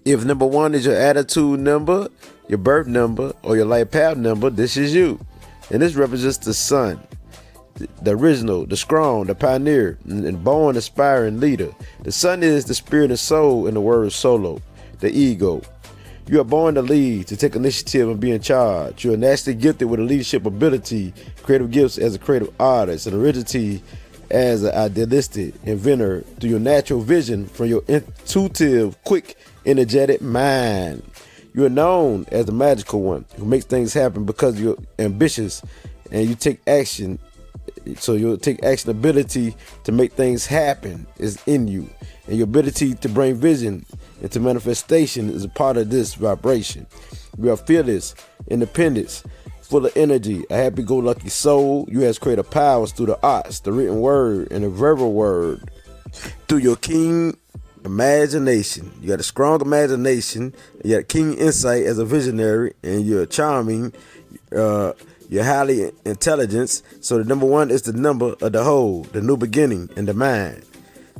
If number one is your attitude number, your birth number, or your life path number, this is you. And this represents the sun, the original, the strong, the pioneer, and born aspiring leader. The sun is the spirit and soul in the word solo, the ego. You are born to lead, to take initiative and be in charge. You are naturally gifted with a leadership ability, creative gifts as a creative artist, and originality as an idealistic inventor through your natural vision from your intuitive, quick, energetic mind. You are known as the magical one who makes things happen because you're ambitious and you take action. So your take action ability to make things happen is in you. And your ability to bring vision into manifestation is a part of this vibration. You are fearless, independent, full of energy, a happy-go-lucky soul. You have creative powers through the arts, the written word, and the verbal word. Through your keen imagination. You got a strong imagination. You got keen insight as a visionary, and you're charming. You're highly intelligent. So the number one is the number of the whole, the new beginning, and the mind.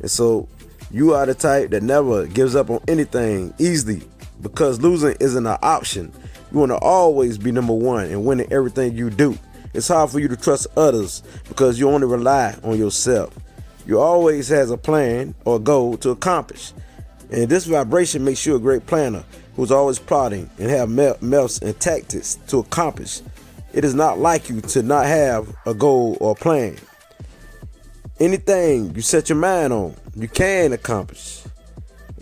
And so you are the type that never gives up on anything easily because losing isn't an option. You want to always be number one and winning everything you do. It's hard for you to trust others because you only rely on yourself. You always has a plan or goal to accomplish. And this vibration makes you a great planner who's always plotting and have methods and tactics to accomplish. It is not like you to not have a goal or plan. Anything you set your mind on, you can accomplish.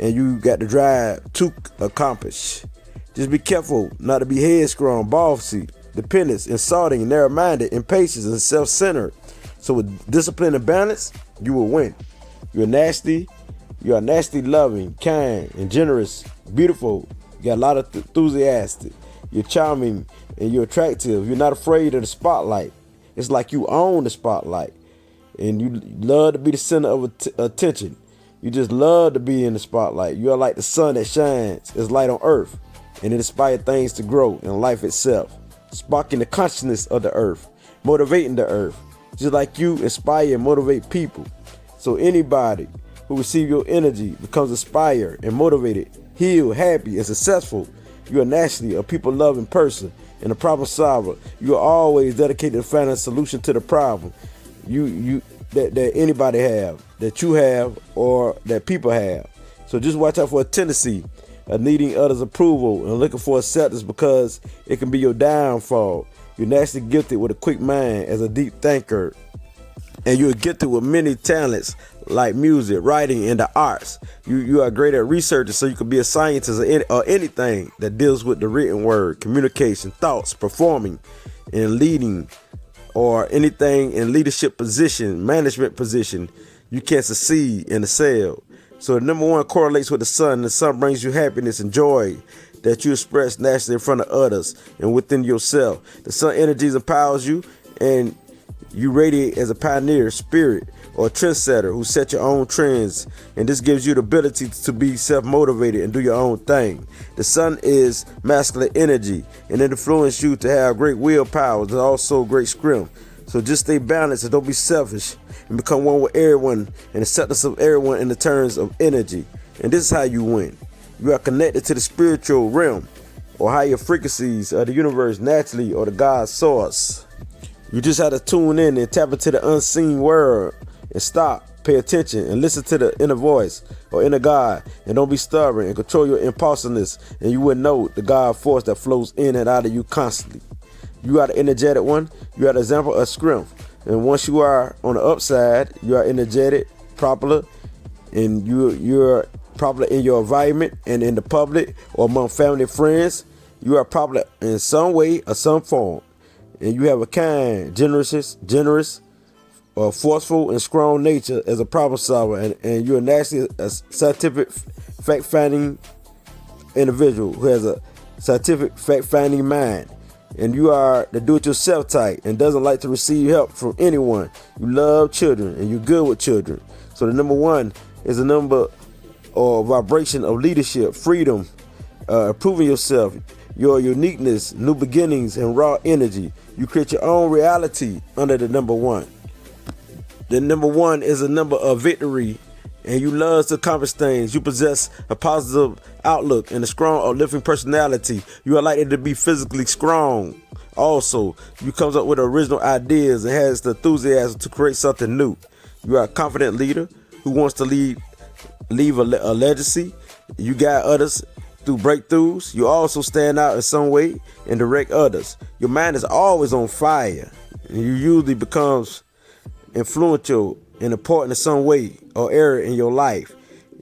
And you got the drive to accomplish. Just be careful not to be headstrong, bossy, dependent, insulting, narrow-minded, impatient, and self-centered. So with discipline and balance, you will win. You are nasty loving, kind, and generous, beautiful. You got a lot of enthusiastic. You're charming and you're attractive. You're not afraid of the spotlight. It's like you own the spotlight. And you love to be the center of attention. You just love to be in the spotlight. You are like the sun that shines. It's light on earth. And it inspires things to grow in life itself. Sparking the consciousness of the earth. Motivating the earth. Just like you inspire and motivate people. So anybody who receives your energy becomes inspired and motivated, healed, happy, and successful. You are naturally a people-loving person and a problem solver. You are always dedicated to finding a solution to the problem that anybody have, that you have, or that people have. So just watch out for a tendency of needing others' approval and looking for acceptance because it can be your downfall. You're naturally gifted with a quick mind as a deep thinker, and you're gifted with many talents like music, writing, and the arts. You are great at researching, so you can be a scientist or anything that deals with the written word, communication, thoughts, performing, and leading, or anything in leadership position, management position. You can succeed and excel. So the number one correlates with the sun. The sun brings you happiness and joy that you express naturally in front of others and within yourself. The sun energies empowers you, and you radiate as a pioneer, spirit, or a trendsetter who set your own trends. And this gives you the ability to be self-motivated and do your own thing. The sun is masculine energy, and it influences you to have great willpower and also great strength. So just stay balanced and don't be selfish, and become one with everyone and acceptance of everyone in the terms of energy. And this is how you win. You are connected to the spiritual realm or higher frequencies of the universe naturally, or the God source. You just have to tune in and tap into the unseen world and stop, pay attention, and listen to the inner voice or inner God. And don't be stubborn and control your impulsiveness, and you will know the God force that flows in and out of you constantly. You are the energetic one. You are the example of strength. And once you are on the upside, you are energetic, popular, and you're popular in your environment and in the public or among family and friends. You are popular in some way or some form. And you have a kind, generous, forceful, and strong nature as a problem solver. And you're naturally a scientific fact-finding individual who has a scientific fact-finding mind. And you are the do-it-yourself type and doesn't like to receive help from anyone. You love children and you're good with children. So the number one is a number or vibration of leadership, freedom, improving yourself, your uniqueness, new beginnings, and raw energy. You create your own reality under the number one. The number one is a number of victory and you love to accomplish things. You possess a positive outlook and a strong, uplifting personality. You are likely to be physically strong. Also, you comes up with original ideas and has the enthusiasm to create something new. You are a confident leader who wants to leave a legacy. You guide others through breakthroughs. You also stand out in some way and direct others. Your mind is always on fire, and you usually becomes influential and important in some way or area in your life.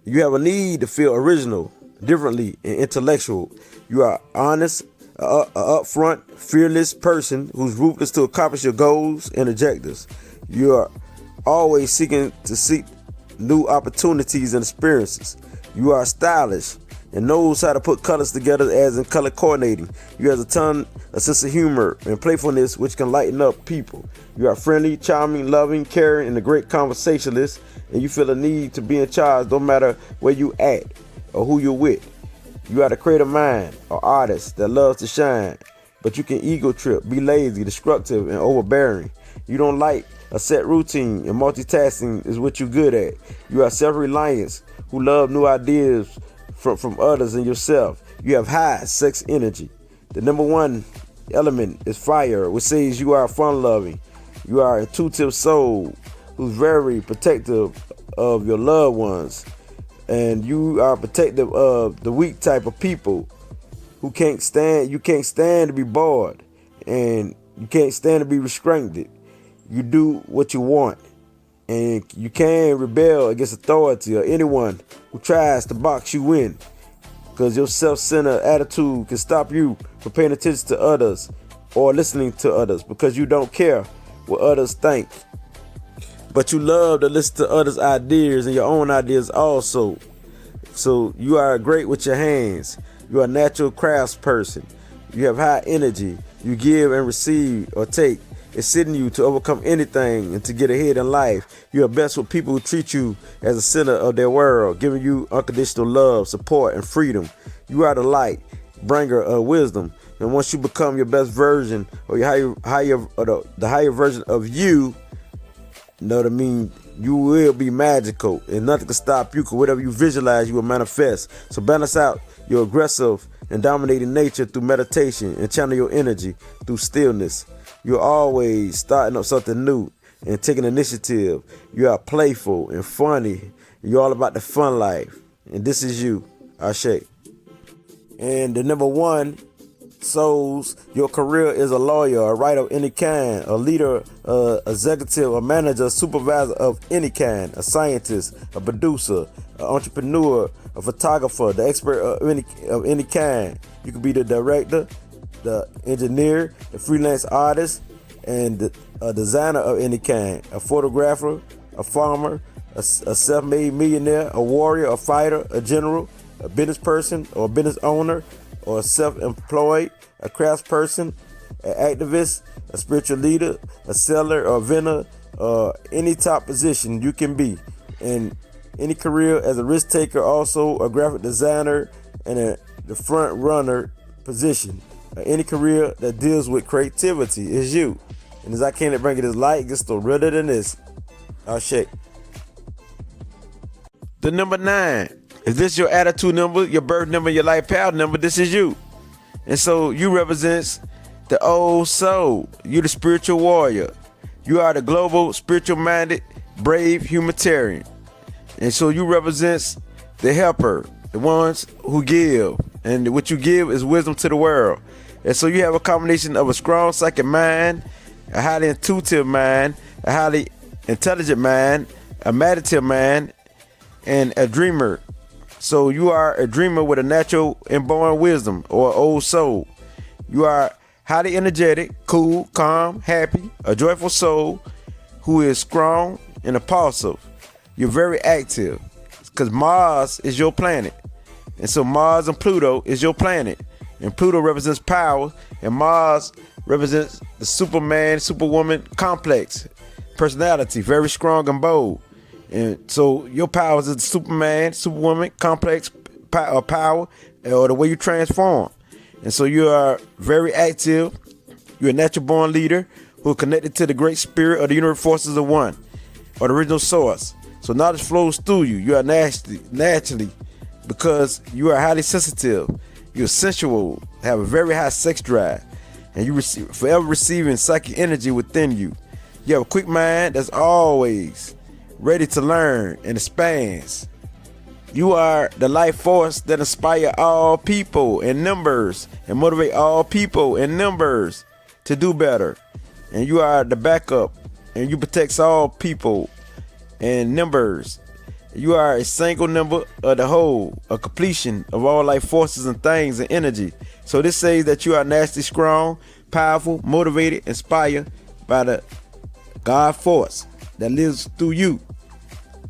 You have a need to feel original, differently, and intellectual. You are honest, a upfront, fearless person who's ruthless to accomplish your goals and objectives. You are always seeking to seek new opportunities and experiences. You are stylish and knows how to put colors together, as in color coordinating. You have a sense of humor and playfulness which can lighten up people. You are friendly, charming, loving, caring, and a great conversationalist, and you feel a need to be in charge no matter where you at or who you're with. You are the creative mind or artist that loves to shine, but you can ego trip, be lazy, destructive, and overbearing. You don't like a set routine, and multitasking is what you're good at. You are self-reliant who love new ideas from others and yourself. You have high sex energy. The number one element is fire, which says you are fun-loving. You are an intuitive soul who's very protective of your loved ones. And you are protective of the weak type of people who you can't stand to be bored, and you can't stand to be restrained. You do what you want, and you can rebel against authority or anyone who tries to box you in, because your self-centered attitude can stop you from paying attention to others or listening to others, because you don't care what others think. But you love to listen to others' ideas and your own ideas also. So you are great with your hands. You are a natural craftsperson. You have high energy. You give and receive or take. It's in you to overcome anything and to get ahead in life. You are best with people who treat you as the center of their world, giving you unconditional love, support, and freedom. You are the light bringer of wisdom. And once you become your best version, or the higher version of you, know what I mean, you will be magical, and nothing can stop you, because whatever you visualize, you will manifest. So balance out your aggressive and dominating nature through meditation, and channel your energy through stillness. You're always starting up something new and taking initiative. You are playful and funny. You're all about the fun life. And this is you, Ashe. And the number one souls, your career is a lawyer, a writer of any kind, a leader, executive, a manager, a supervisor of any kind, a scientist, a producer, an entrepreneur, a photographer, the expert of any kind. You could be the director, the engineer, the freelance artist, and a designer of any kind, a photographer, a farmer, a self-made millionaire, a warrior, a fighter, a general, a business person or a business owner, or a self-employed, a craftsperson, an activist, a spiritual leader, a seller or vendor, or any top position you can be in any career, as a risk taker, also a graphic designer, and the front runner position. Any career that deals with creativity is you. And as I can't bring it as light, it gets no realer than this. I'll shake. The number 9. Is this your attitude number, your birth number, your life path number? This is you. And so you represents the old soul. You're the spiritual warrior. You are the global, spiritual-minded, brave humanitarian. And so you represents the helper, the ones who give. And what you give is wisdom to the world. And so you have a combination of a strong psychic mind, a highly intuitive mind, a highly intelligent mind, a meditative mind, and a dreamer. So you are a dreamer with a natural inborn wisdom, or old soul. You are highly energetic, cool, calm, happy, a joyful soul who is strong and impulsive. You're very active, because Mars is your planet. And so Mars and Pluto is your planet. And Pluto represents power, and Mars represents the Superman, Superwoman complex personality, very strong and bold. And so your powers is the Superman, Superwoman complex power, or the way you transform. And so you are very active. You're a natural born leader who are connected to the great spirit of the universe forces of one, or the original source. So knowledge flows through you. You are naturally, because you are highly sensitive. You're sensual, have a very high sex drive, and you forever receiving psychic energy within you. You have a quick mind that's always ready to learn and expands. You are the life force that inspire all people in numbers and motivate all people in numbers to do better. And you are the backup, and you protect all people in numbers. You are a single number of the whole, a completion of all life forces and things and energy. So this says that you are naturally strong, powerful, motivated, inspired by the God force that lives through you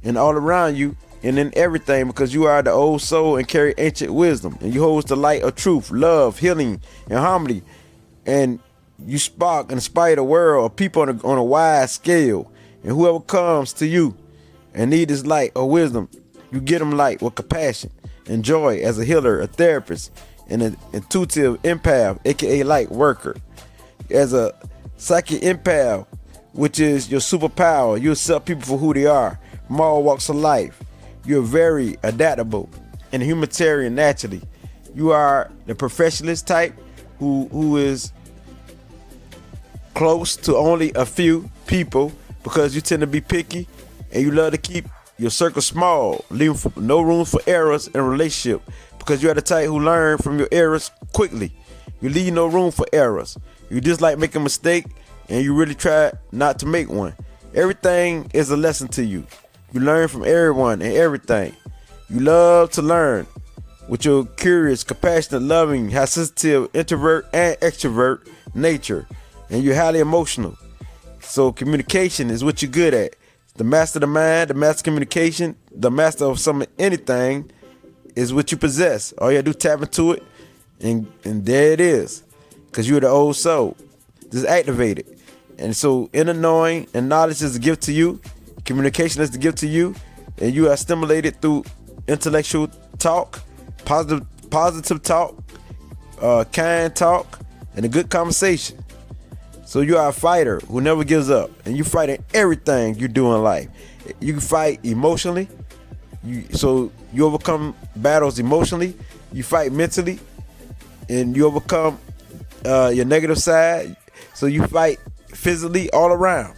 and all around you and in everything, because you are the old soul and carry ancient wisdom, and you hold the light of truth, love, healing, and harmony, and you spark and inspire the world of people on a wide scale. And whoever comes to you and need this light or wisdom, you get them light with compassion and joy as a healer, a therapist, and an intuitive empath, aka light worker. As a psychic empath, which is your superpower, you accept people for who they are from all walks of life. You're very adaptable and humanitarian naturally. You are the professionalist type who is close to only a few people, because you tend to be picky and you love to keep your circle small, leaving no room for errors in a relationship, because you are the type who learn from your errors quickly. You leave no room for errors. You just like making a mistake, and you really try not to make one. Everything is a lesson to you. You learn from everyone and everything. You love to learn with your curious, compassionate, loving, high sensitive, introvert and extrovert nature. And you're highly emotional. So communication is what you're good at. The master of the mind, the master of communication, the master of anything is what you possess. All you gotta do, tap into it, and there it is. Because you're the old soul. Just activate it. And so inner knowing and knowledge is a gift to you. Communication is the gift to you, and you are stimulated through intellectual talk, positive talk, kind talk, and a good conversation. So you are a fighter who never gives up, and you fight in everything you do in life. You can fight emotionally, so you overcome battles emotionally. You fight mentally, and you overcome your negative side. So you fight physically all around.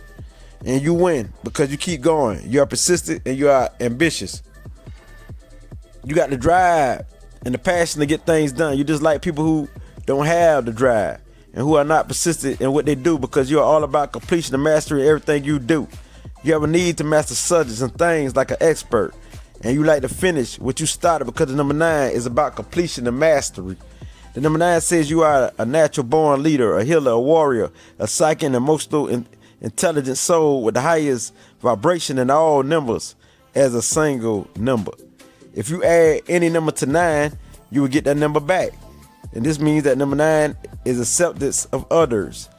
And you win because you keep going. You are persistent and you are ambitious. You got the drive and the passion to get things done. You just like people who don't have the drive and who are not persistent in what they do, because you are all about completion and mastery everything you do. You have a need to master subjects and things like an expert. And you like to finish what you started, because the number 9 is about completion and mastery. The number 9 says you are a natural born leader, a healer, a warrior, a psychic and emotional intelligent soul with the highest vibration in all numbers as a single number. If you add any number to 9, you will get that number back. And this means that number 9 is acceptance of others,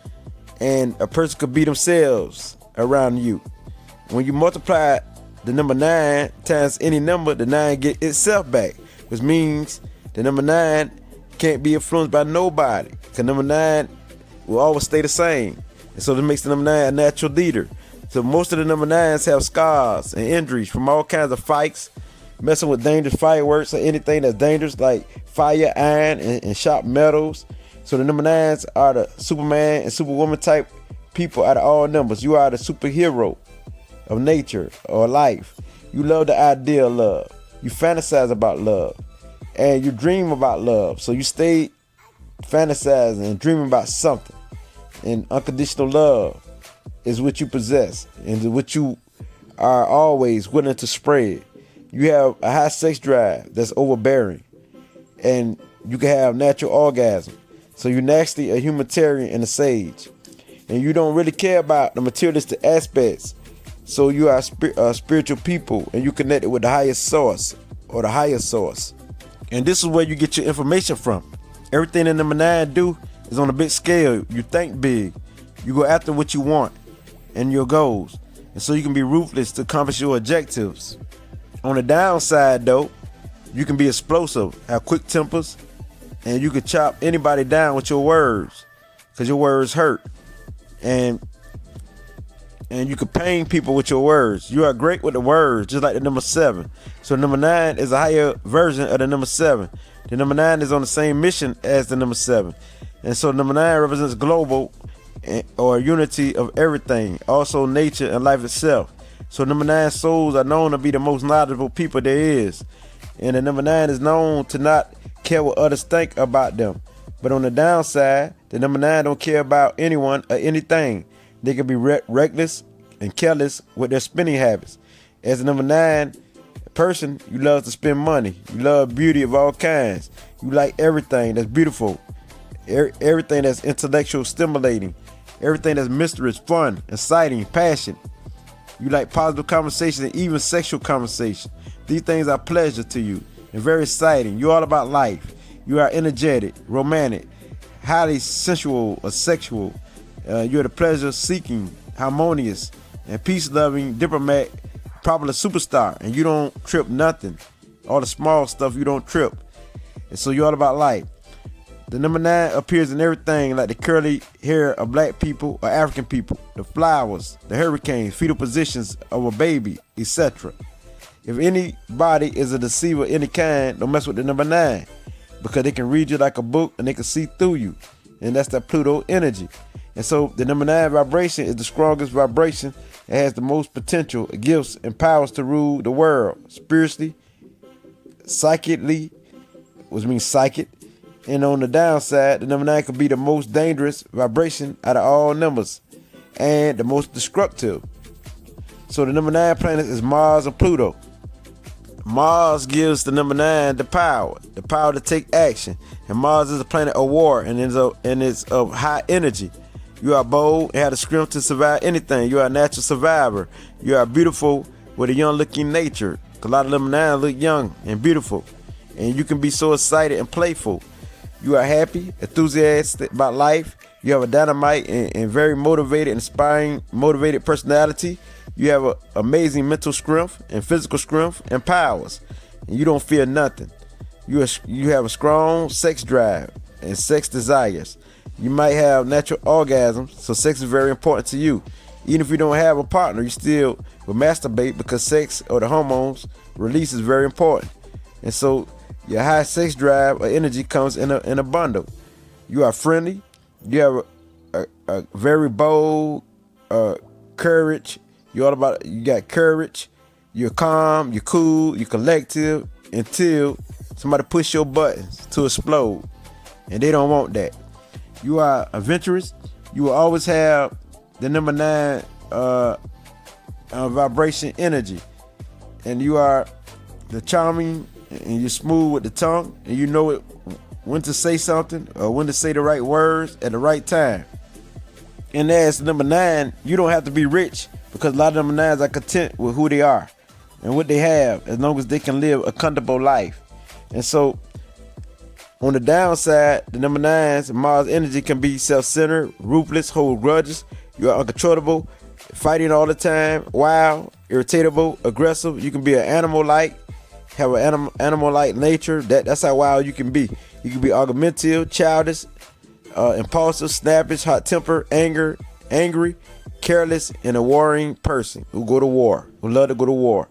and a person could be themselves around you. When you multiply the number 9 times any number, the 9 get itself back, which means the number 9 can't be influenced by nobody, because number 9 will always stay the same. And so this makes the number 9 a natural leader. So most of the number 9s have scars and injuries from all kinds of fights, messing with dangerous fireworks or anything that's dangerous, like fire, iron, and sharp metals. So the number 9s are the Superman and Superwoman type people out of all numbers. You are the superhero of nature or life. You love the idea of love. You fantasize about love. And you dream about love. So you stay fantasizing and dreaming about something. And unconditional love is what you possess and what you are always willing to spread. You have a high sex drive that's overbearing, and you can have natural orgasm. So you're naturally a humanitarian and a sage, and you don't really care about the materialistic aspects. So you are spiritual people, and you connected with the highest source or the higher source. And this is where you get your information from. Everything in number 9 do is on a big scale. You think big. You go after what you want and your goals. And so you can be ruthless to accomplish your objectives. On the downside though, you can be explosive, have quick tempers, and you can chop anybody down with your words, because your words hurt. And And you can pain people with your words. You are great with the words, just like the number 7. So number 9 is a higher version of the number 7. The number 9 is on the same mission as the number 7. And so number 9 represents global or unity of everything, also nature and life itself. So number 9 souls are known to be the most knowledgeable people there is. And the number 9 is known to not care what others think about them. But on the downside, the number 9 don't care about anyone or anything. They can be reckless and careless with their spending habits. As a number 9 person, you love to spend money. You love beauty of all kinds. You like everything that's beautiful, everything that's intellectual stimulating, everything that's mysterious, fun, exciting, passion. You like positive conversation and even sexual conversation. These things are pleasure to you and very exciting. You're all about life. You are energetic, romantic, highly sensual or sexual. You're the pleasure-seeking, harmonious, and peace-loving diplomat, probably a superstar, and you don't trip nothing. All the small stuff you don't trip. And so you're all about life. The number 9 appears in everything, like the curly hair of black people or African people, the flowers, the hurricanes, fetal positions of a baby, etc. If anybody is a deceiver of any kind, don't mess with the number 9, because they can read you like a book and they can see through you. And that's that Pluto energy. And so the number 9 vibration is the strongest vibration. It has the most potential, gifts, and powers to rule the world spiritually, psychically, which means psychic. And on the downside, the number 9 could be the most dangerous vibration out of all numbers and the most destructive. So the number 9 planet is Mars and Pluto. Mars gives the number 9 the power to take action. And Mars is a planet of war and is of high energy. You are bold and have the strength to survive anything. You are a natural survivor. You are beautiful with a young-looking nature. A lot of number 9 look young and beautiful. And you can be so excited and playful. You are happy, enthusiastic about life. You have a dynamite and very motivated, inspiring, motivated personality. You have an amazing mental strength and physical strength and powers. And you don't fear nothing. You have a strong sex drive and sex desires. You might have natural orgasms, so sex is very important to you. Even if you don't have a partner, you still will masturbate because sex or the hormones release is very important. And so your high sex drive or energy comes in a bundle. You are friendly. You have a very bold courage. You got courage. You're calm. You're cool. You're collective until somebody push your buttons to explode, and they don't want that. You are adventurous. You will always have the number 9 vibration energy, and you are the charming, and you're smooth with the tongue, and you know when to say something or when to say the right words at the right time. And as number 9, you don't have to be rich, because a lot of number 9s are content with who they are and what they have, as long as they can live a comfortable life. And so on the downside, the number 9s, Mars energy can be self-centered, ruthless, hold grudges. You are uncontrollable, fighting all the time, wild, irritable, aggressive. You can be an animal-like, have an animal-like nature. That's how wild you can be. You can be argumentative, childish, impulsive, snappish, hot-tempered, angry, careless, and a warring person who go to war, who love to go to war.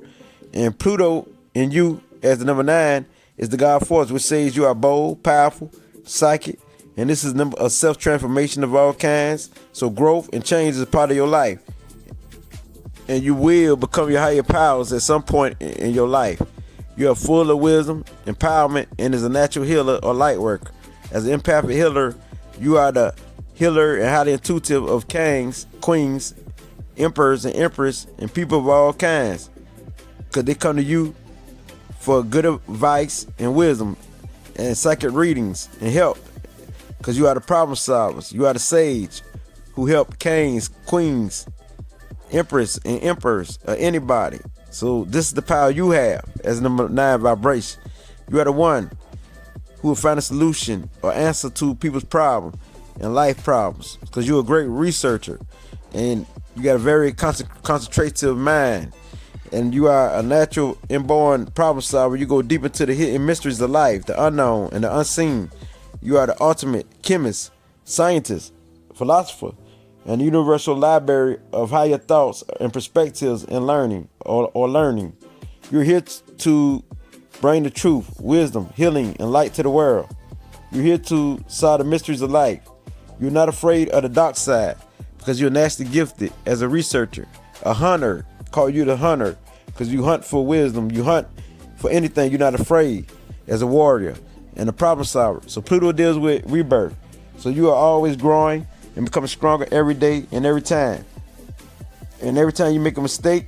And Pluto in you as the number 9 is the God force, which says you are bold, powerful, psychic, and this is a self-transformation of all kinds. So growth and change is part of your life, and you will become your higher powers at some point in your life. You are full of wisdom, empowerment, and is a natural healer or light worker. As an empathic healer, you are the healer and highly intuitive of kings, queens, emperors, and empress, and people of all kinds, because they come to you for good advice and wisdom and psychic readings and help, because you are the problem solvers. You are the sage who help kings, queens, empress, and emperors, or anybody. So this is the power you have as number 9 vibration. You are the one who will find a solution or answer to people's problems and life problems, because you're a great researcher and you got a very concentrative mind, and you are a natural inborn problem solver. You go deep into the hidden mysteries of life, the unknown and the unseen. You are the ultimate chemist, scientist, philosopher, and universal library of higher thoughts and perspectives and learning or learning. You're here to bring the truth, wisdom, healing, and light to the world. You're here to solve the mysteries of life. You're not afraid of the dark side because you're naturally gifted as a researcher, a hunter. Call you the hunter because you hunt for wisdom. You hunt for anything. You're not afraid as a warrior and a problem solver. So Pluto deals with rebirth. So you are always growing and becoming stronger every day and every time. And every time you make a mistake,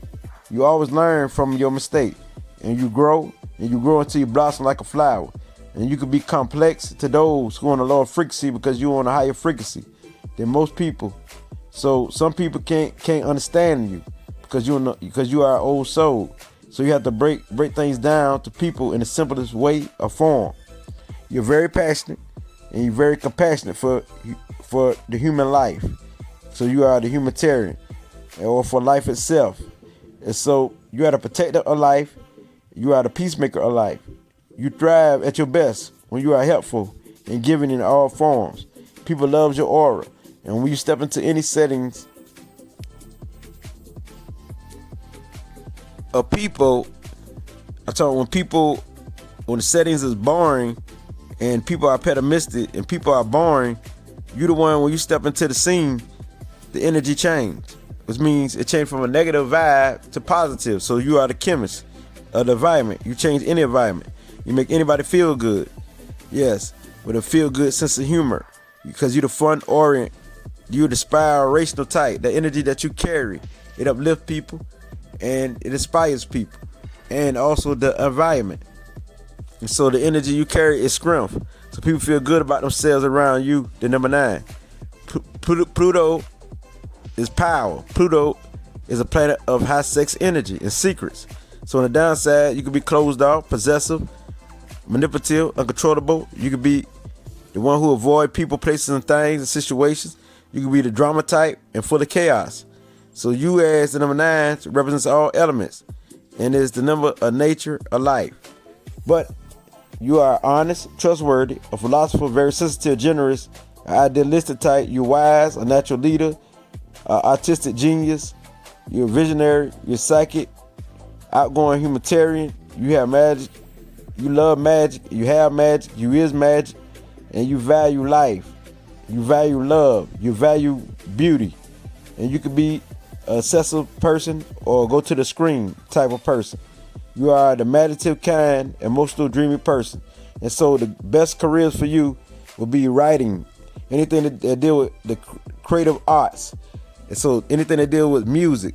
you always learn from your mistake. And you grow until you blossom like a flower. And you can be complex to those who are on a lower frequency because you're on a higher frequency than most people. So some people can't understand you because you are an old soul. So you have to break things down to people in the simplest way or form. You're very passionate and you're very compassionate for the human life. So you are the humanitarian or for life itself. And so you are the protector of life. You are the peacemaker of life. You thrive at your best when you are helpful and giving in all forms. People love your aura. And when you step into any settings of people, when the settings is boring and people are pessimistic and people are boring, you're the one, when you step into the scene, the energy changed. Which means it changed from a negative vibe to positive. So you are the chemist of the environment. You change any environment. You make anybody feel good. Yes, with a feel good sense of humor. Because you're the fun orient. You're the spirational type. The energy that you carry, it uplifts people and it inspires people. And also the environment. And so the energy you carry is strength. So people feel good about themselves around you. The number 9. Pluto is power. Pluto is a planet of high sex energy and secrets. So on the downside, you could be closed off, possessive, manipulative, uncontrollable. You could be the one who avoid people, places, and things and situations. You could be the drama type and full of chaos. So you, as the number 9, represents all elements and is the number of nature of life. But you are honest, trustworthy, a philosopher, very sensitive, generous, idealistic type. You're wise, a natural leader, artistic genius. You're a visionary. You're psychic, outgoing humanitarian. You have magic. You love magic. You have magic. You is magic. And you value life. You value love. You value beauty. And you could be an obsessive person or go to the screen type of person. You are the imaginative kind, emotional, dreamy person. And so the best careers for you will be writing, anything that deal with the creative arts. And so anything that deal with music.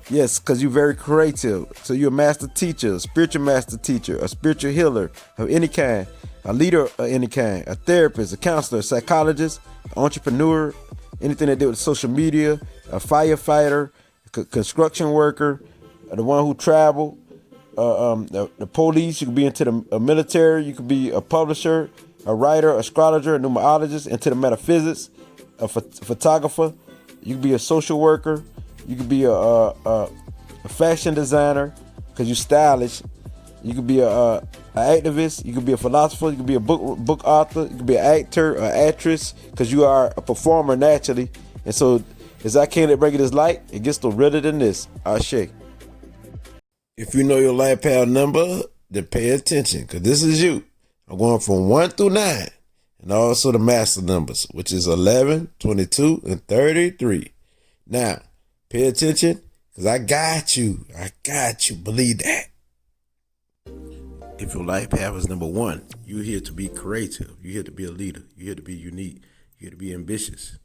Yes, because you're very creative. So you're a master teacher, a spiritual master teacher, a spiritual healer of any kind, a leader of any kind, a therapist, a counselor, a psychologist, an entrepreneur, anything that deal with social media, a firefighter, a construction worker, the one who travel, the police. You could be into the military. You could be a publisher, a writer, astrologer, a numerologist, into the metaphysics, a photographer. You could be a social worker. You could be a fashion designer because you're stylish. You could be an activist. You could be a philosopher. You could be a book author. You could be an actor or actress because you are a performer naturally. And so, as I came to bring it this light, it gets no realer than this. Ashe. If you know your life path number, then pay attention because this is you. I'm going from 1 through 9. And also the master numbers, which is 11, 22, and 33. Now, pay attention because I got you. I got you. Believe that. If your life path is number 1, you're here to be creative. You're here to be a leader. You're here to be unique. You're here to be ambitious.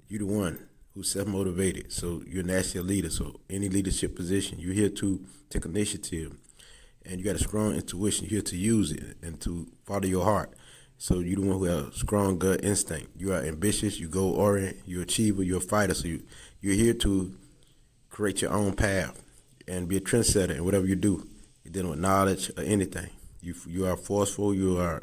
You're the one who's self-motivated. So you're naturally a leader. So any leadership position, you're here to take initiative. And you got a strong intuition. You're here to use it and to follow your heart. So you're the one who has strong gut instinct. You are ambitious. You goal-oriented. You're an achiever. You're a fighter. So you're here to create your own path and be a trendsetter in whatever you do. You're dealing with knowledge or anything. You are forceful. You are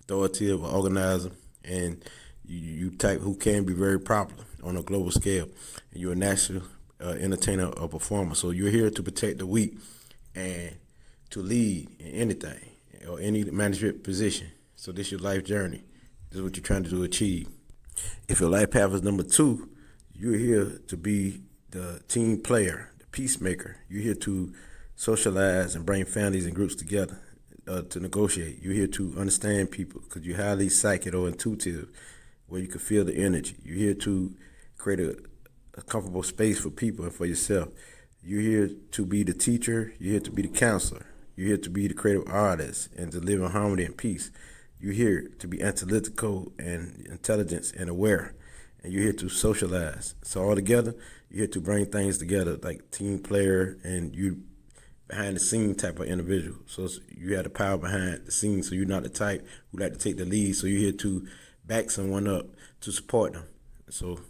authoritative, or organizer, and you type who can be very popular on a global scale. And you're a natural entertainer or performer. So you're here to protect the weak and to lead in anything or any management position. So this is your life journey. This is what you're trying to do, achieve. If your life path is number 2, You're here to be the team player, the peacemaker. You're here to socialize and bring families and groups together to negotiate. You're here to understand people because you're highly psychic or intuitive, where you can feel the energy. You're here to create a comfortable space for people and for yourself. You're here to be the teacher. You're here to be the counselor. You're here to be the creative artist and to live in harmony and peace. You're here to be analytical and intelligent and aware. And you're here to socialize. So all together, you're here to bring things together like team player, and you behind the scene type of individual. So you have the power behind the scenes. So you're not the type who like to take the lead. So you're here to back someone up, to support them. So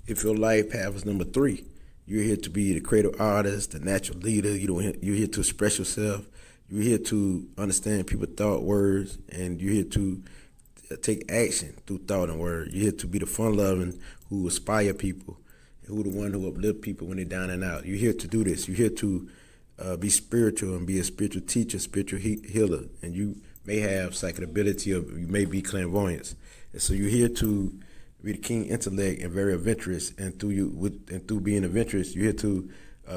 if your life path is number 3, you're here to be the creative artist, the natural leader. You're here to express yourself. You're here to understand people's thought, words, and you're here to take action through thought and word. You're here to be the fun-loving who inspire people, who the one who uplift people when they're down and out. You're here to do this. You're here to be spiritual and be a spiritual teacher, spiritual healer, and you may have psychic ability or you may be clairvoyance. And so you're here to be the keen intellect and very adventurous, and through being adventurous, you're here to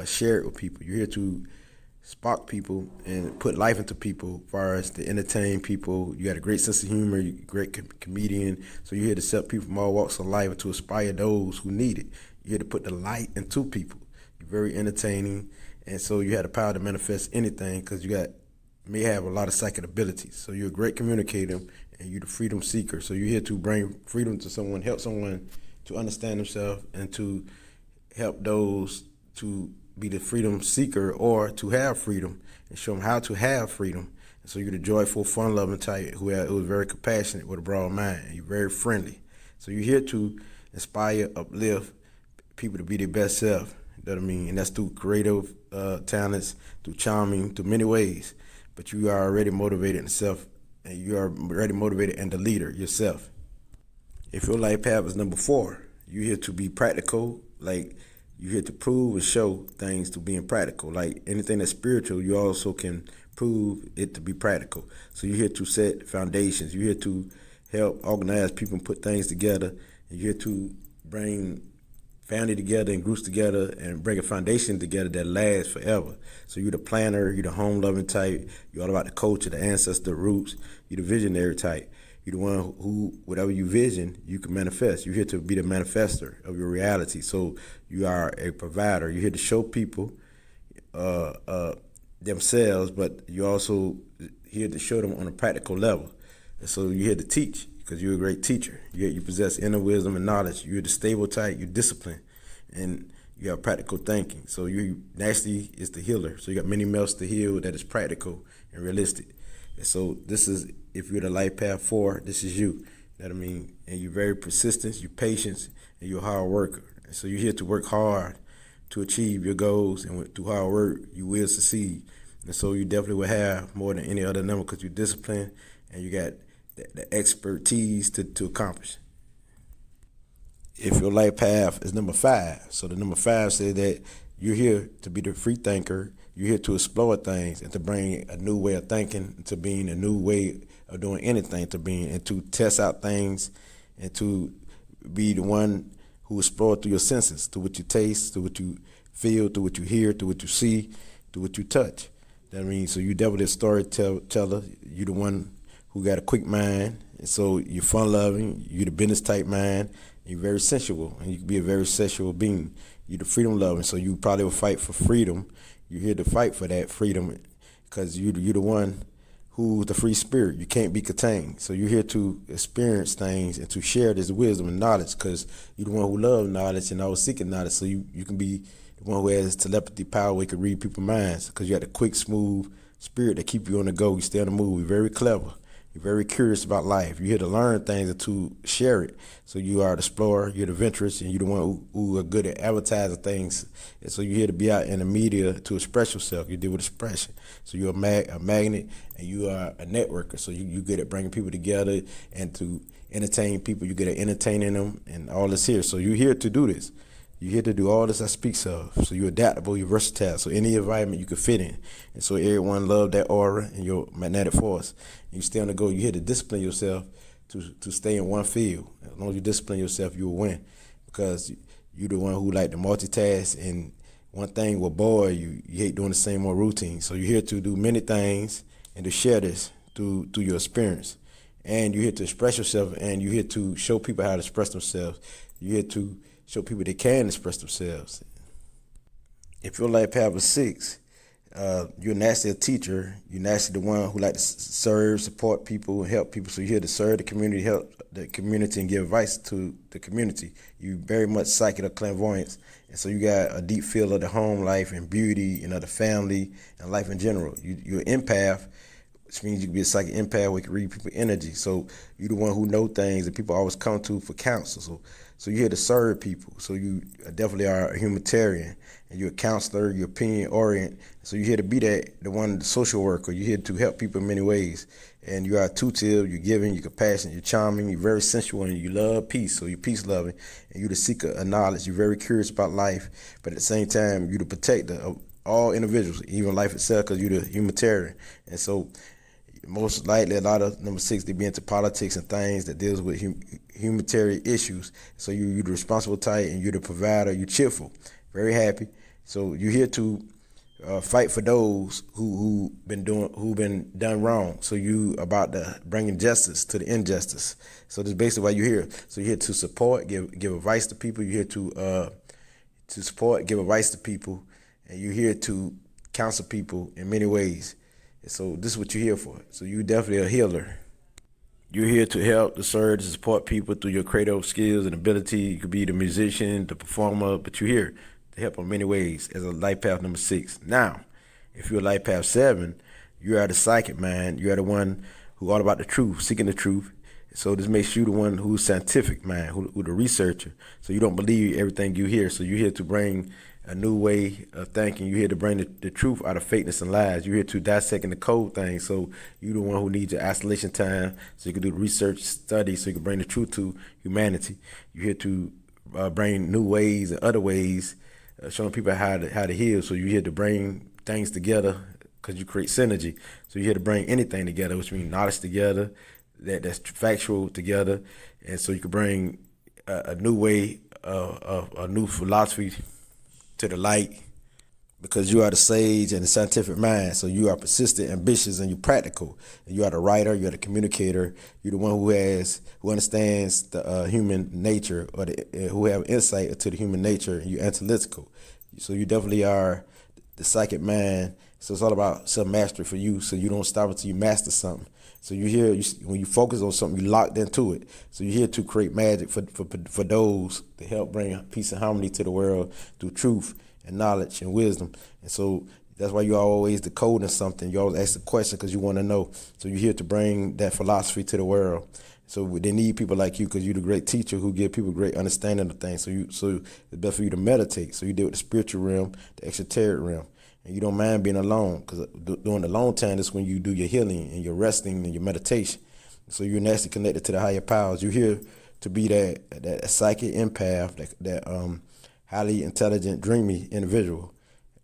share it with people. You're here to spark people and put life into people as far as to entertain people. You got a great sense of humor, you're a great comedian. So you're here to set people from all walks of life and to inspire those who need it. You're here to put the light into people. You're very entertaining, and so you have the power to manifest anything because you may have a lot of psychic abilities. So you're a great communicator and you're the freedom seeker. So you're here to bring freedom to someone, help someone to understand themselves and to help those to be the freedom seeker or to have freedom and show them how to have freedom. And so you're the joyful, fun-loving type who is very compassionate with a broad mind. And you're very friendly. So you're here to inspire, uplift people to be their best self. You know what I mean? And that's through creative talents, through charming, through many ways. But you are already motivated in self, and you are already motivated and the leader yourself. If your life path is number 4, you're here to be practical, like you're here to prove and show things to being practical. Like anything that's spiritual, you also can prove it to be practical. So you're here to set foundations. You're here to help organize people and put things together. And you're here to bring family together and groups together and bring a foundation together that lasts forever. So you're the planner, you're the home-loving type, you're all about the culture, the ancestor roots, you're the visionary type. You're the one who, whatever you vision, you can manifest. You're here to be the manifester of your reality. So you are a provider. You're here to show people themselves, but you're also here to show them on a practical level. And so you're here to teach because you're a great teacher. You possess inner wisdom and knowledge. You're the stable type. You're disciplined, and you have practical thinking. So you naturally is the healer. So you got many melts to heal that is practical and realistic. And so this is, if you're the life path 4, this is you. You know what I mean? And you're very persistent, you're patient, and you're a hard worker. And so you're here to work hard to achieve your goals, and through hard work, you will succeed. And so you definitely will have more than any other number because you're disciplined and you got the expertise to accomplish. If your life path is number 5, so the number 5 says that you're here to be the free thinker. You're here to explore things and to bring a new way of thinking to being, a new way of doing anything to being, and to test out things and to be the one who explore through your senses, to what you taste, to what you feel, to what you hear, to what you see, to what you touch. That means, so you definitely a storyteller. You're the one who got a quick mind, and so you're fun-loving. You're the business type mind. You're very sensual, and you can be a very sexual being. You're the freedom-loving, so you probably will fight for freedom. You're here to fight for that freedom because you're the one who's the free spirit. You can't be contained. So you're here to experience things and to share this wisdom and knowledge because you're the one who loves knowledge and always seeking knowledge. So you can be the one who has telepathy power where you can read people's minds because you got a quick, smooth spirit that keep you on the go. You stay on the move. You're very clever. You're very curious about life. You're here to learn things and to share it. So you are the explorer, you're the adventurous, and you're the one who are good at advertising things. And so you're here to be out in the media to express yourself. You deal with expression. So you're a magnet, and you are a networker. So you're good at bringing people together and to entertain people. You're good at entertaining them, and all this here. So you're here to do this. You're here to do all this I speaks of. So you're adaptable, you're versatile. So any environment you can fit in. And so everyone love that aura and your magnetic force. And you stay on the go. You're here to discipline yourself to stay in one field. As long as you discipline yourself, you will win. because you the one who like to multitask, and one thing will bore you. You hate doing the same old routine. So you're here to do many things and to share this through your experience. And you're here to express yourself, and you're here to show people how to express themselves. You're here to show people they can express themselves. If your life path is 6, you're naturally a teacher. You're naturally the one who like to serve, support people, and help people. So you're here to serve the community, help the community, and give advice to the community. You very much psychic or clairvoyance, and so you got a deep feel of the home life and beauty and of the family and life in general. You're an empath, which means you can be a psychic empath where you can read people's energy. So you're the one who know things that people always come to for counsel. So you're here to serve people. So you definitely are a humanitarian, and you're a counselor, you're opinion oriented. So you're here to be the social worker. You're here to help people in many ways. And you are intuitive, you're giving, you're compassionate, you're charming, you're very sensual, and you love peace. So you're peace loving, and you're the seeker of knowledge. You're very curious about life, but at the same time, you're the protector of all individuals, even life itself, because you're the humanitarian. And so most likely a lot of number 6, they be into politics and things that deals with humanitarian issues. So you're the responsible type, and you're the provider. You're cheerful, very happy. So you're here to fight for those who been done wrong. So you about to bringing justice to the injustice. So that's basically why you're here. So you're here to support, give advice to people. You're here to support, give advice to people, and you're here to counsel people in many ways. So this is what you're here for. So you're definitely a healer. You're here to help, to serve, to support people through your creative skills and ability. You could be the musician, the performer, but you're here to help in many ways as a life path number 6. Now, if you're a life path 7, you are the psychic mind. You are the one who all about the truth, seeking the truth. So this makes you the one who's scientific mind, who the researcher. So you don't believe everything you hear. So you're here to bring a new way of thinking. You're here to bring the truth out of fakeness and lies. You're here to dissect and decode things. So you're the one who needs your isolation time so you can do the research, study, so you can bring the truth to humanity. You're here to bring new ways and other ways, showing people how to heal. So you're here to bring things together because you create synergy. So you're here to bring anything together, which means knowledge together, that's factual together. And so you can bring a new way, a new philosophy to the light, because you are the sage and the scientific mind. So you are persistent, ambitious, and you're practical. And you are the writer, you're the communicator, you're the one who understands the human nature, or who have insight into the human nature, and you're analytical. So you definitely are the psychic mind. So it's all about self-mastery for you, so you don't stop until you master something. So you're here, when you focus on something, you're locked into it. So you're here to create magic for those to help bring peace and harmony to the world through truth and knowledge and wisdom. And so that's why you're always decoding something. You always ask the question because you want to know. So you're here to bring that philosophy to the world. So they need people like you because you're the great teacher who give people great understanding of things. So it's best for you to meditate. So you deal with the spiritual realm, the exoteric realm. And you don't mind being alone, because during the long time, that's when you do your healing and your resting and your meditation. So you're naturally connected to the higher powers. You're here to be that psychic empath, that highly intelligent, dreamy individual,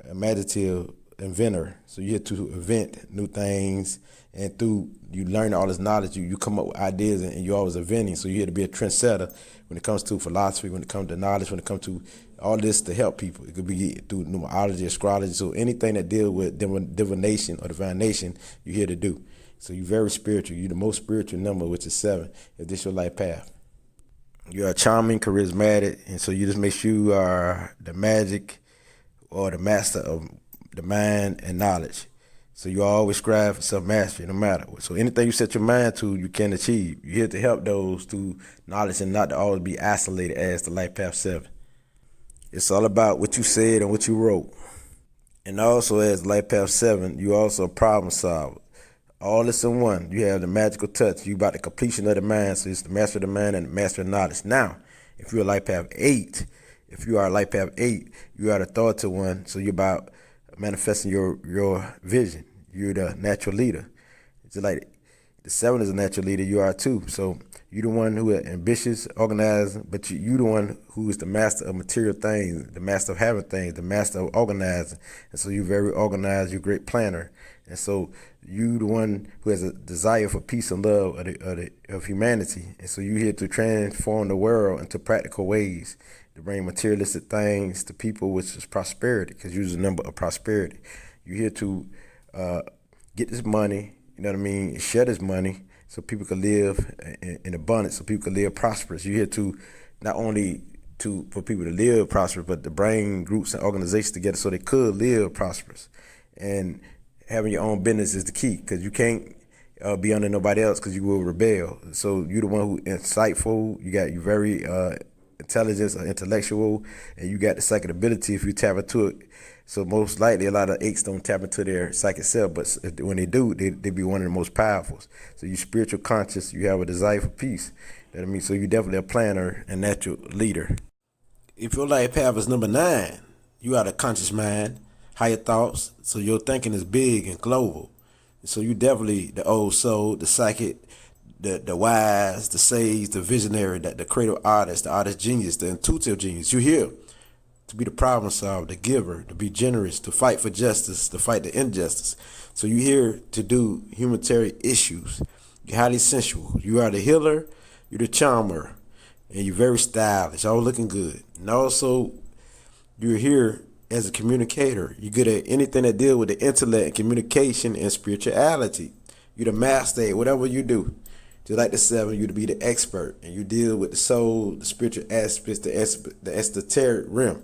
imaginative inventor. So you're here to invent new things, and through you learn all this knowledge, you come up with ideas, and you're always inventing. So you're here to be a trendsetter when it comes to philosophy, when it comes to knowledge, when it comes to all this to help people. It could be through numerology, astrology. So anything that deals with divination or divination, you're here to do. So you're very spiritual. You're the most spiritual number, which is 7, if this is your life path. You are charming, charismatic, and so you just make sure you are the magic or the master of the mind and knowledge. So you always strive for self-mastery no matter what. So anything you set your mind to, you can achieve. You're here to help those through knowledge and not to always be isolated as the life path 7. It's all about what you said and what you wrote. And also as life path 7, you also a problem solver. All this in one. You have the magical touch. You about the completion of the mind. So it's the master of the mind and the master of knowledge. Now, if you're a life path 8, you are the authoritative one. So you're about manifesting your vision. You're the natural leader. It's like the 7 is a natural leader. You are too. So you're the one who is ambitious, organized, but you're the one who is the master of material things, the master of having things, the master of organizing. And so you're very organized. You're a great planner. And so you the one who has a desire for peace and love of humanity. And so you're here to transform the world into practical ways, to bring materialistic things to people, which is prosperity, because you're the number of prosperity. You're here to get this money, you know what I mean, share this money so people can live in abundance, so people can live prosperous. You're here to not only for people to live prosperous, but to bring groups and organizations together so they could live prosperous. And having your own business is the key, because you can't be under nobody else, because you will rebel. So you're the one who insightful. You very intelligence, intellectual, and you got the psychic ability if you tap into it. So most likely a lot of eights don't tap into their psychic self, but when they do, they be one of the most powerful. So you spiritual conscious, you have a desire for peace. You know what I mean? So you definitely a planner and natural leader. If your life path is number 9, you are the conscious mind, higher thoughts. So your thinking is big and global. So you definitely the old soul, the psychic, the wise, the sage, the visionary, the creative artist, the artist genius, the intuitive genius. You're here to be the problem solver, the giver, to be generous, to fight for justice, to fight the injustice. So you're here to do humanitarian issues. You're highly sensual. You are the healer, you're the charmer, and you're very stylish, all looking good. And also, you're here as a communicator. You're good at anything that deals with the intellect and communication and spirituality. You're the master at whatever you do. Just like the 7, you to be the expert, and you deal with the soul, the spiritual aspects, the esoteric realm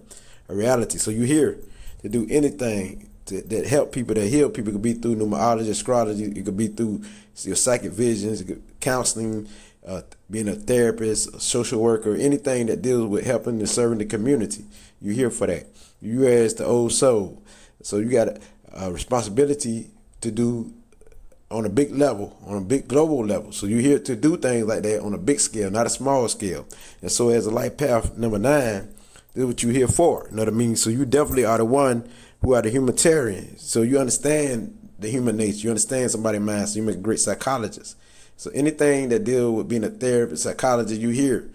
of reality. So you're here to do anything that help people, that heal people. It could be through numerology, astrology. It could be through your psychic visions, counseling, being a therapist, a social worker, anything that deals with helping and serving the community. You're here for that. You as the old soul. So you got a responsibility to do on a big level, on a big global level. So you're here to do things like that on a big scale, not a small scale. And so as a life path number 9, this is what you're here for. You know what I mean? So you definitely are the one who are the humanitarian. So you understand the human nature. You understand somebody's mind. So you make a great psychologist. So anything that deal with being a therapist, psychologist, you're here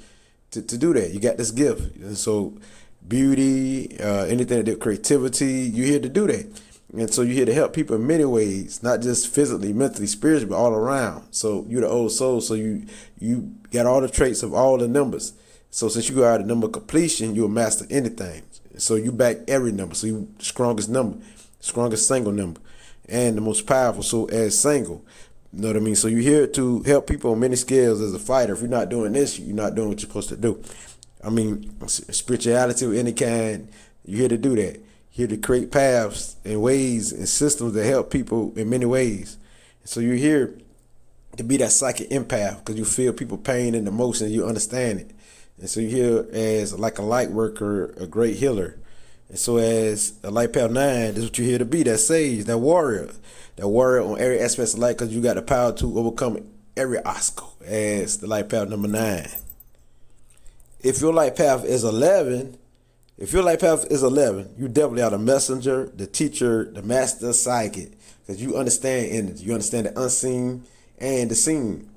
to do that. You got this gift. And so beauty, anything that deal with creativity, you're here to do that. And so you're here to help people in many ways, not just physically, mentally, spiritually, but all around. So you're the old soul. So you got all the traits of all the numbers. So since you are the number of completion, you'll master anything. So you back every number. So you the strongest number, strongest single number, and the most powerful. So as single, you know what I mean? So you're here to help people on many scales as a fighter. If you're not doing this, you're not doing what you're supposed to do. I mean, spirituality of any kind, you're here to do that. Here to create paths and ways and systems that help people in many ways. So you're here to be that psychic empath, because you feel people pain and emotion, you understand it. And so you're here as like a light worker, a great healer. And so as a light path 9, this is what you're here to be, that sage, that warrior on every aspect of life, because you got the power to overcome every obstacle as the light path number 9. If your light path is 11, you definitely are the messenger, the teacher, the master psychic, because you understand energy. You understand the unseen and the seen.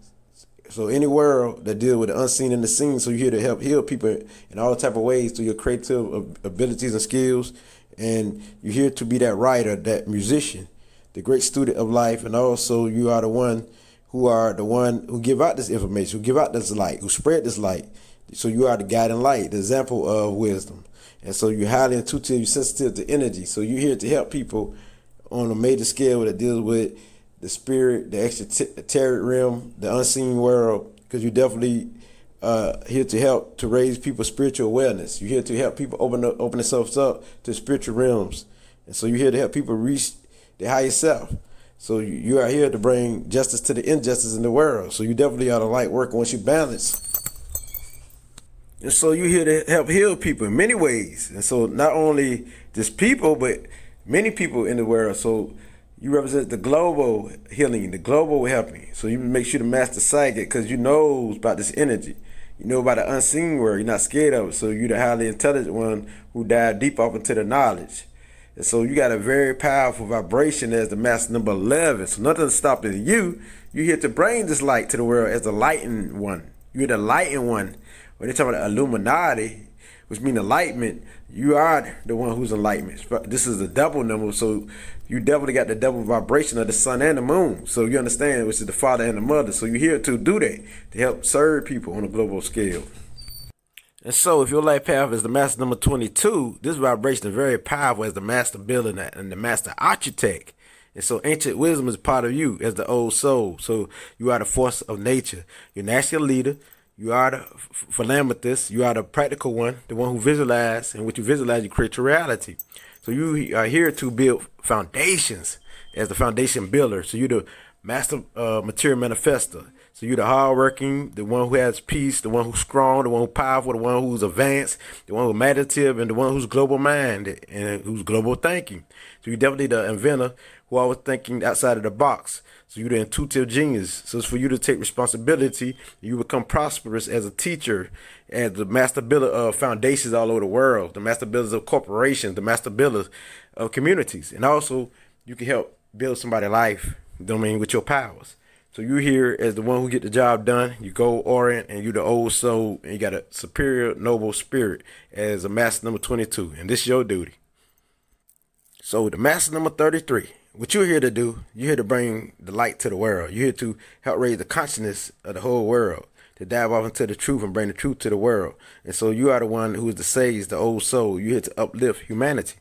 So any world that deals with the unseen and the seen, so you're here to help heal people in all type of ways through your creative abilities and skills. And you're here to be that writer, that musician, the great student of life. And also you are the one who give out this information, who give out this light, who spread this light. So you are the guiding light, the example of wisdom. And so you're highly intuitive, you're sensitive to energy. So you're here to help people on a major scale that deals with the spirit, the extraterrestrial realm, the unseen world, because you're definitely here to help to raise people's spiritual awareness. You're here to help people open themselves up to spiritual realms. And so you're here to help people reach their higher self. So you are here to bring justice to the injustice in the world. So you definitely are the light worker once you balance. And so you're here to help heal people in many ways. And so not only just people, but many people in the world. So you represent the global healing, the global helping. So you make sure to master psychic, because you know about this energy. You know about the unseen world. You're not scared of it. So you're the highly intelligent one who dive deep off into the knowledge. And so you got a very powerful vibration as the master number 11. So nothing's stopping you. You're here to bring this light to the world as the lightened one. You're the lightened one. When they talk about the Illuminati, which means enlightenment. You are the one who's enlightenment. This is a double number, so you definitely got the double vibration of the sun and the moon. So you understand, which is the father and the mother. So you're here to do that, to help serve people on a global scale. And so if your life path is the master number 22, this vibration is very powerful as the master builder and the master architect. And so ancient wisdom is part of you as the old soul. So you are the force of nature. You're naturally a leader. You are the philanthropist. You are the practical one, the one who visualizes. And what you visualize, you create your reality. So you are here to build foundations as the foundation builder. So you're the master material manifester. So you're the hardworking, the one who has peace, the one who's strong, the one who's powerful, the one who's advanced, the one who's meditative, and the one who's global minded and who's global thinking. So you're definitely the inventor who always thinking outside of the box. So you're the intuitive genius. So it's for you to take responsibility. You become prosperous as a teacher, as the master builder of foundations all over the world, the master builders of corporations, the master builders of communities. And also you can help build somebody's life, you know what I mean, with your powers. So you're here as the one who get the job done. You go orient, and you the old soul, and you got a superior noble spirit as a master number 22, and this is your duty. So the master number 33, what you're here to do, you're here to bring the light to the world. You're here to help raise the consciousness of the whole world, to dive off into the truth and bring the truth to the world. And so you are the one who is the sage, the old soul. You're here to uplift humanity.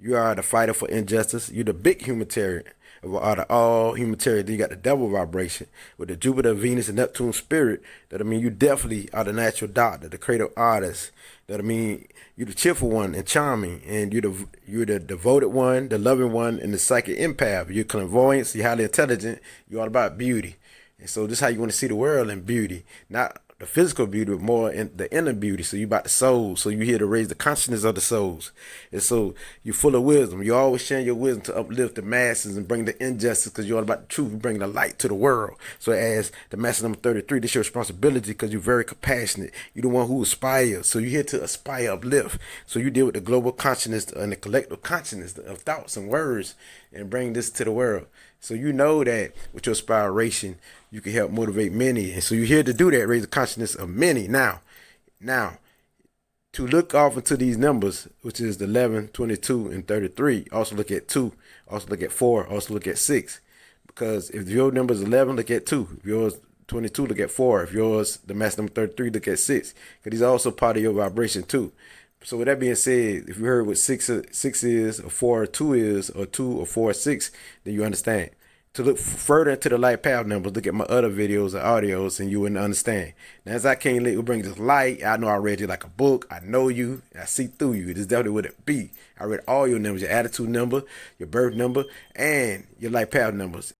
You are the fighter for injustice. You're the big humanitarian. Out of all humanitarian, then you got the double vibration with the Jupiter, Venus, and Neptune spirit. That I mean, you definitely are the natural doctor, the creative artist. That I mean, you're the cheerful one and charming, and you're the devoted one, the loving one, and the psychic empath. You're clairvoyant, you're highly intelligent. You're all about beauty, and so this is how you want to see the world in beauty, not the physical beauty, but more in the inner beauty. So you about the soul. So you're here to raise the consciousness of the souls. And so you're full of wisdom. You always sharing your wisdom to uplift the masses and bring the injustice, because you're all about the truth. You bring the light to the world. So as the master number 33, this is your responsibility, because you're very compassionate. You're the one who aspires. So you're here to aspire, uplift. So you deal with the global consciousness and the collective consciousness of thoughts and words and bring this to the world. So you know that with your inspiration, you can help motivate many. And so you're here to do that, raise the consciousness of many. Now, to look off into these numbers, which is the 11, 22, and 33, also look at 2, also look at 4, also look at 6. Because if your number is 11, look at 2. If yours 22, look at 4. If yours, the mass number 33, look at 6. Because these are also part of your vibration too. So with that being said, if you heard what 6 is, or 4 or 2 is, or 2 or 4 or 6, then you understand. To look further into the light path numbers, look at my other videos or audios, and you wouldn't understand. Now, as I can't let you bring this light, I know I read you like a book. I know you. I see through you. This is definitely what it be. I read all your numbers, your attitude number, your birth number, and your light path numbers.